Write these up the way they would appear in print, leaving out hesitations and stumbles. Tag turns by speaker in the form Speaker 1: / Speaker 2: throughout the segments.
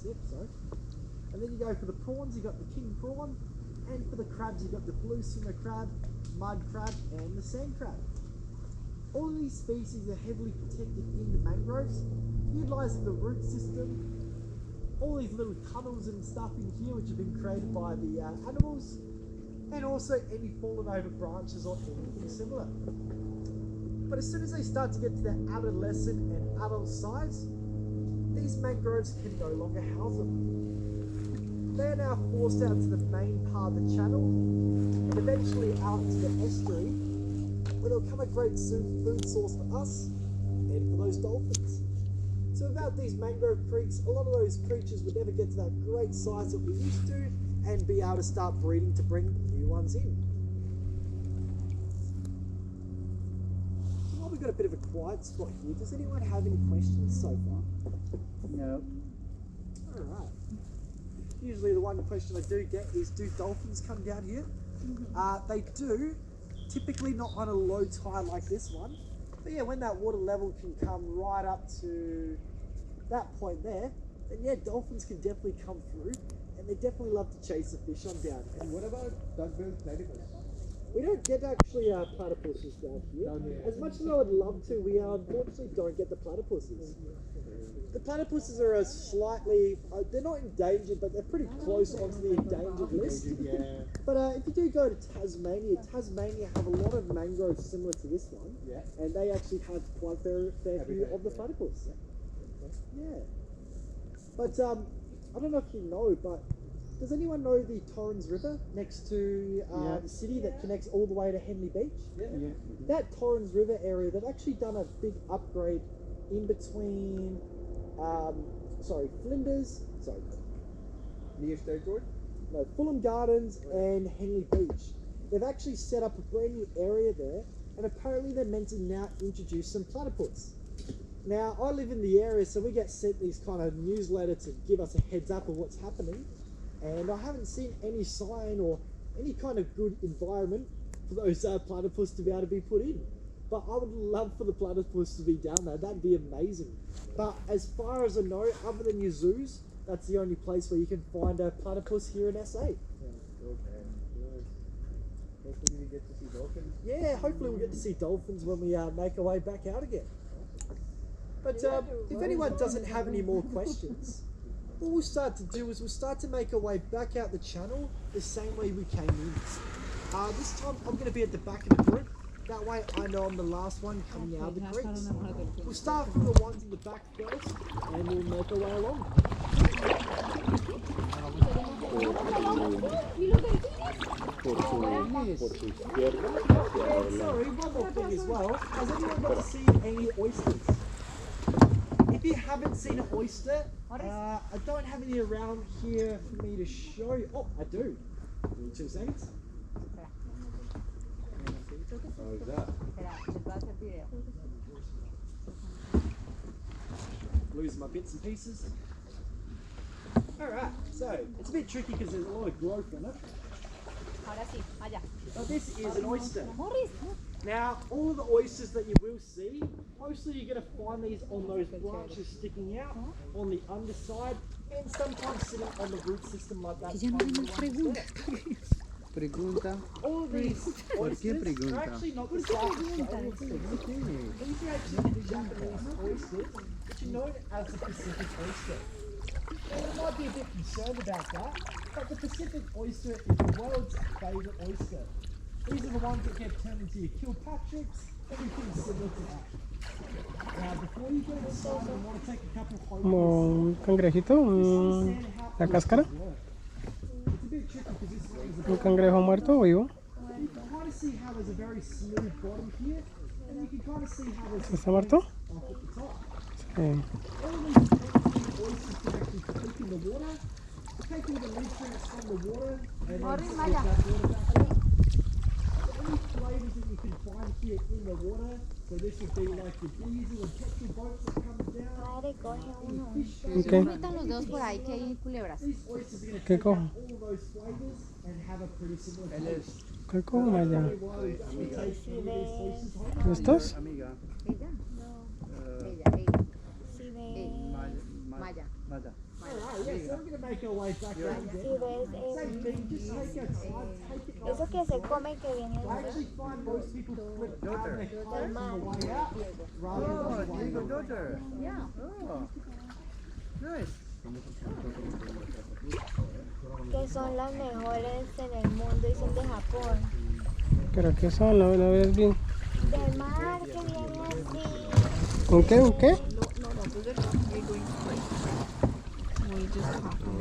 Speaker 1: stiff, sorry. And then you go for the prawns, you got the king prawn, and for the crabs, you got the blue swimmer crab, mud crab, and the sand crab. All of these species are heavily protected in the mangroves, utilising the root system, all these little tunnels and stuff in here which have been created by the animals, and also any fallen over branches or anything similar. But as soon as they start to get to their adolescent and adult size, these mangroves can no longer house them. They are now forced out to the main part of the channel and eventually out to the estuary, where they'll become a great food source for us and for those dolphins. So without these mangrove creeks, a lot of those creatures would never get to that great size that we used to and be able to start breeding to bring new ones in. So while we've got a bit of a quiet spot here, does anyone have any questions so far?
Speaker 2: No.
Speaker 1: Alright. Usually the one question I do get is, do dolphins come down here? They do, typically not on a low tide like this one. But yeah, when that water level can come right up to that point there, then yeah, dolphins can definitely come through, and they definitely love to chase the fish on down here.
Speaker 2: And what about duck-billed platypus?
Speaker 1: We don't get actually platypuses down here. As much as I would love to, we unfortunately don't get the platypuses. The platypuses are a slightly, they're not endangered, but they're pretty close onto the endangered list.
Speaker 2: Yeah.
Speaker 1: But if you do go to Tasmania have a lot of mangroves similar to this one, and they actually have quite a fair few of the platypus. Yeah. But I don't know if you know, but does anyone know the Torrens River next to the city that connects all the way to Henley Beach?
Speaker 2: Yeah.
Speaker 1: That Torrens River area, they've actually done a big upgrade in between, Flinders,
Speaker 2: Near State Road?
Speaker 1: no, Fulham Gardens and Henley Beach. They've actually set up a brand new area there, and apparently they're meant to now introduce some platypus. Now, I live in the area, so we get sent these kind of newsletters to give us a heads up of what's happening, and I haven't seen any sign or any kind of good environment for those platypus to be able to be put in. But I would love for the platypus to be down there. That'd be amazing. But as far as I know, other than your zoos, that's the only place where you can find a platypus here in SA.
Speaker 2: Okay. Hopefully we get to see dolphins.
Speaker 1: Yeah, hopefully we'll get to see dolphins when we make our way back out again. But if anyone doesn't have any more questions, what we'll start to do is we'll start to make our way back out the channel the same way we came in. This time I'm going to be at the back of the group. That way I know I'm the last one coming out of the creeks. We'll start from the ones in the back first, and we'll make our way along. Sorry, one more thing as well. Has anyone got to see any oysters? If you haven't seen an oyster, I don't have any around here for me to show you. Oh, I do. Give me 2 seconds.
Speaker 2: How is that?
Speaker 1: Losing my bits and pieces. Alright, so it's a bit tricky because there's a lot of growth in it. But this is an oyster. Now, all of the oysters that you will see, mostly you're going to find these on those branches sticking out, on the underside, and sometimes sitting on the root system like that.
Speaker 3: Pregunta.
Speaker 1: All of these oysters are actually not the South Australian oysters. These are actually the Japanese oysters, which are known as the Pacific oyster. And you might be a bit concerned about that, but the Pacific oyster is the world's favourite oyster. These are the ones that get turned into your Kilpatricks, everything similar to that. Now, before you get started, I want to take a couple of photos.
Speaker 4: Como un cangrejito, la cáscara,
Speaker 1: It's a bit tricky because this one is a
Speaker 4: un cangrejo muerto o vivo.
Speaker 1: You can kind of see how there's a very smooth bottom here, and you can kind of see how there's
Speaker 4: ¿Está muerto?
Speaker 1: off at the top.
Speaker 4: Sí.
Speaker 1: All of these oysters can actually cook in the water, take all the nutrients from the water, and then spit that water back out. Any flavours that you can find here in the water, so this would be like your diesel and petrol boats that come down.
Speaker 4: Okay.
Speaker 5: Metan los dedos por ahí que hay culebras.
Speaker 1: These oysters are going to
Speaker 4: ¿Qué
Speaker 1: take
Speaker 4: cojo?
Speaker 1: out all those flavours and have a pretty similar taste.
Speaker 4: ¿Qué como allá? ¿Estos?
Speaker 3: Amiga.
Speaker 5: Ella, no. Ella.
Speaker 3: Maya.
Speaker 5: Maya.
Speaker 2: Nada.
Speaker 1: Alright, yeah, so we're gonna make our way back around
Speaker 3: Si
Speaker 1: there.
Speaker 3: ves
Speaker 1: Same thing, just take outside, take it
Speaker 3: eso
Speaker 1: off.
Speaker 3: que se come que viene
Speaker 1: I actually find most people flip down their clothes on the way out rather
Speaker 2: Oh,
Speaker 1: than the way
Speaker 2: Diego
Speaker 1: in.
Speaker 2: daughter. Yeah. Oh. Nice.
Speaker 3: que son las mejores en el mundo y son de Japón.
Speaker 4: ¿Pero qué son? No ves bien.
Speaker 3: Del mar que viene así.
Speaker 4: ¿Un qué? ¿Un qué?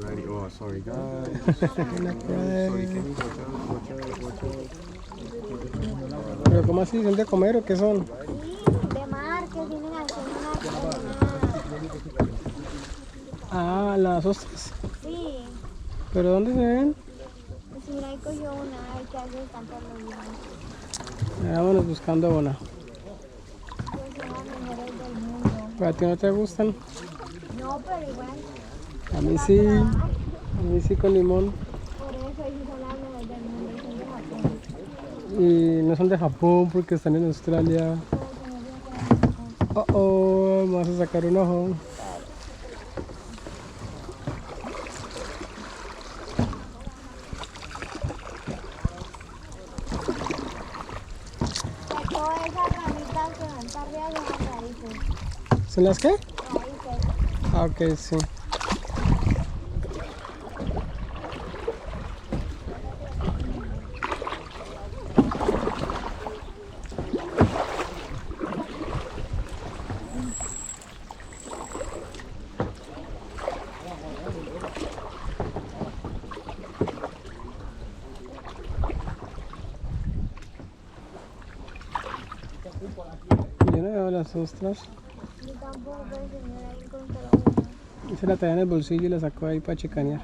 Speaker 6: Alrighty. Oh, sorry, guys.
Speaker 4: Una
Speaker 6: Sorry,
Speaker 4: prueba.
Speaker 6: can you watch out?
Speaker 4: ¿Pero cómo así? ¿Son de comer o qué son?
Speaker 3: Sí, de mar que vienen así en una.
Speaker 4: Ah, las ostras.
Speaker 3: Sí.
Speaker 4: ¿Pero dónde se ven?
Speaker 3: Pues mira, ahí cogió una, hay que hacer tanto los
Speaker 4: Vámonos buscando una.
Speaker 3: Pues son las mejores del mundo.
Speaker 4: ¿Pero a ti no te gustan?
Speaker 3: No, pero igual.
Speaker 4: A mí sí. A mí sí con limón.
Speaker 3: Por eso ahí son las mejores del mundo y son de Japón.
Speaker 4: Y no son de Japón porque están en Australia. Oh, me vas a sacar un ojo.
Speaker 3: Sacó esas ramitas que van para arriba de las raíces.
Speaker 4: ¿Son las qué?
Speaker 3: Raíces.
Speaker 4: Ah, ok, sí. Yo no veo las ostras.
Speaker 3: Yo tampoco, señora, ahí encontró una.
Speaker 4: Y se la traía en el bolsillo y la sacó ahí para chicanear.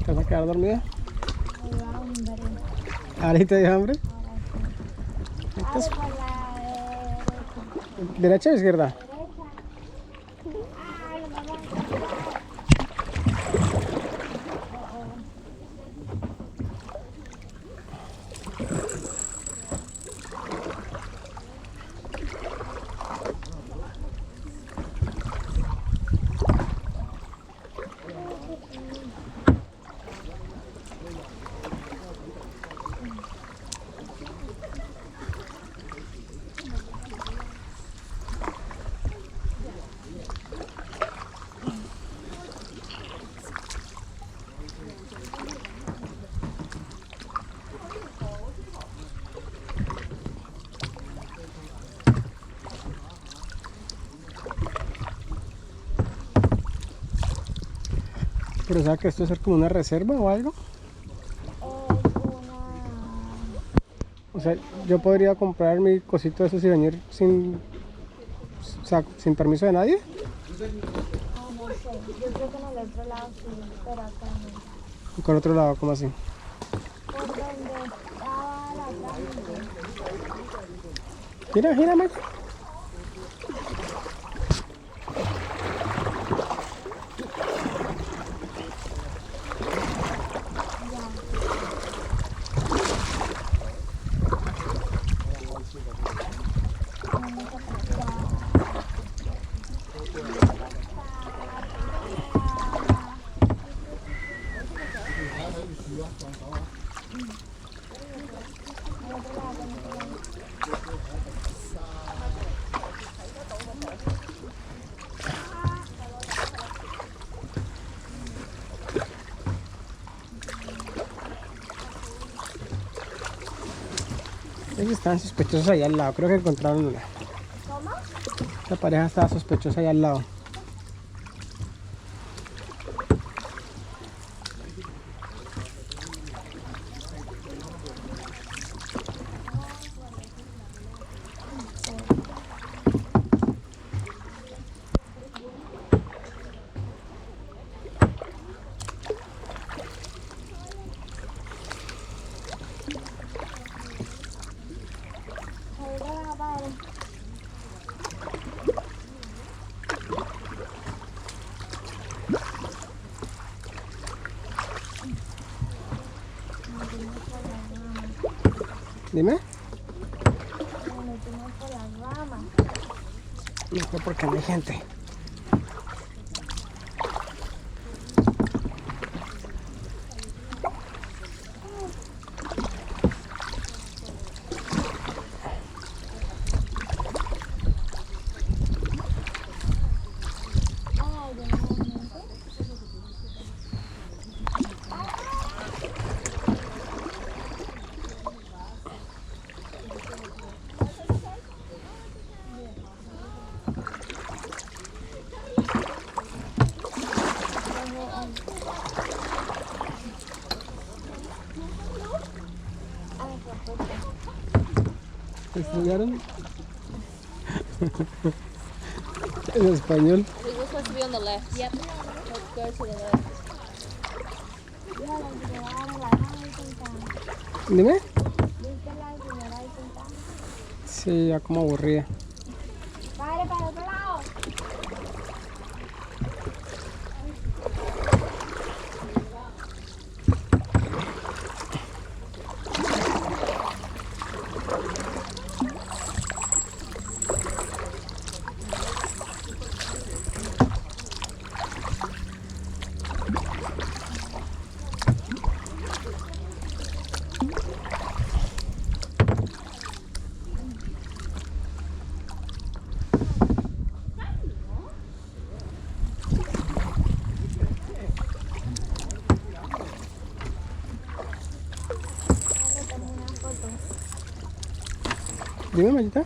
Speaker 4: ¿Te vas a quedar dormida?
Speaker 3: Me da hambre.
Speaker 4: ¿Ahorita dio hambre?
Speaker 3: Ahora sí. Por la
Speaker 4: ¿Derecha o izquierda?
Speaker 3: derecha. Ay, lo vamos a encontrar.
Speaker 4: Pero ¿sabes que esto es ser como una reserva o algo?
Speaker 3: Es una.
Speaker 4: O sea, yo podría comprar mi cosito de esos y venir sin, o sea, sin permiso de nadie.
Speaker 3: Ah, no sé. Yo creo que en el otro lado sí, pero acá no.
Speaker 4: Y con otro lado, ¿cómo así?
Speaker 3: Por donde estaba la otra gente.
Speaker 4: Gira, gira, Mike. Ellos estaban sospechosos allá al lado, creo que encontraron una.
Speaker 3: ¿Cómo?
Speaker 4: La pareja estaba sospechosa allá al lado.
Speaker 3: Ahí va, vale.
Speaker 4: Dime.
Speaker 3: Nos metimos por las ramas.
Speaker 4: No sé por qué no hay gente.
Speaker 3: Ay, yo no me meto.
Speaker 4: ¿Estudiaron? En español.
Speaker 5: We were supposed to be on the left. Yep. Let's go to the left.
Speaker 3: Mira, la señora de la nave ahí sentada.
Speaker 4: Dime.
Speaker 3: ¿Viste la señora ahí sentada?
Speaker 4: Sí, ya como aburrida.
Speaker 3: Padre, para el otro lado.
Speaker 4: Dime, Mayita.